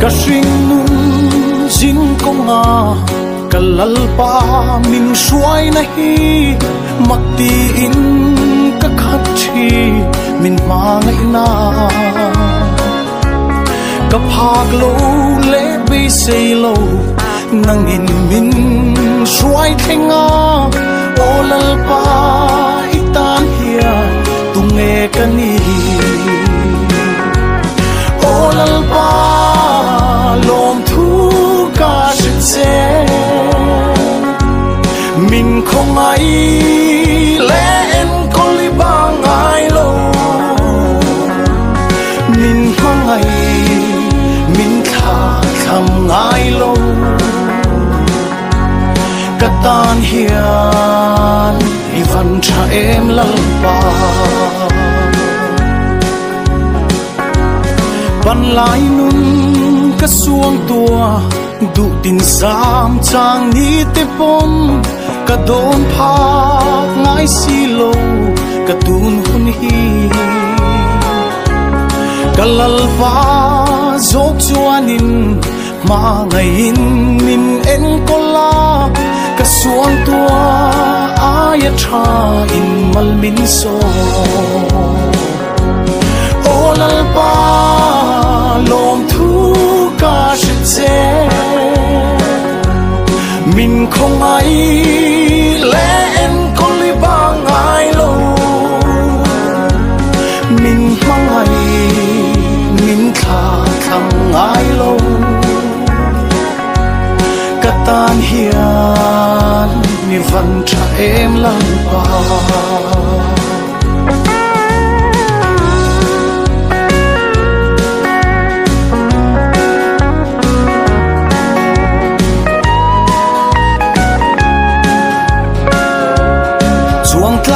ka ring nun jing konga kalalpa min shuai na hi makti in ka khathi min mangai na ka phak lo le be sei lo nang in min shuai thenga olalpa itan hia tu nge kani olalpa lom thu ka se min không ai len koli bang ai lo min không ai min kha kham ai lo katan hian ivan cha em lalpa ban lai nun ka suang tua du tin sam chang ni te pom ka don pha ngai si lo ka tun hun hi kalalpa zok chuanin ma ngai in min en kola ka suang tua aya tha in mal min so olalpa lom thu ka se min không ai len koli bang ai lo min mang ai min kha kham ai lo katan hian ni van cha em lang pa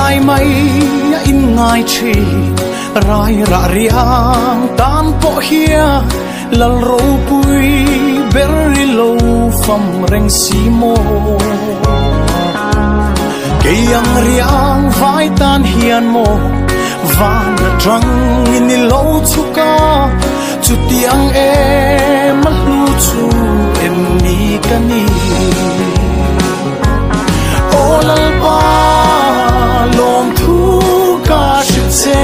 lai mai in ngai chi rai ra riang tan po hia lal ro pui berri lo fam reng si mo ke yang riang vai tan hian mo van trăng in lo chu ka chu tiang em lu chu em ni kani olalpa lom thu ka se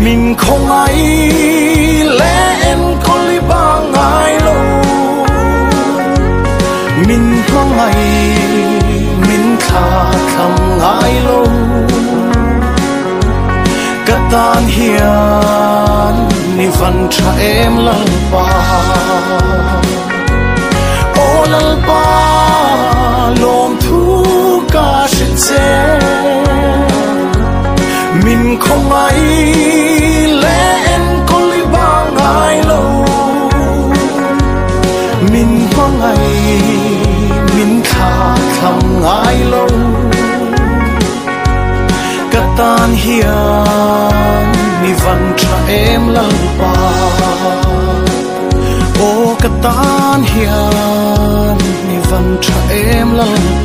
min không ai len koli bang ai lo min không ai min kha kham ai lo katan hian ni van cha em lalpa olalpa lom thu ka se min không ai len koli bang ai lo min mang ai min kha kham ai lo katan hian ni van cha em lalpa o katan hian ni van cha em lalpa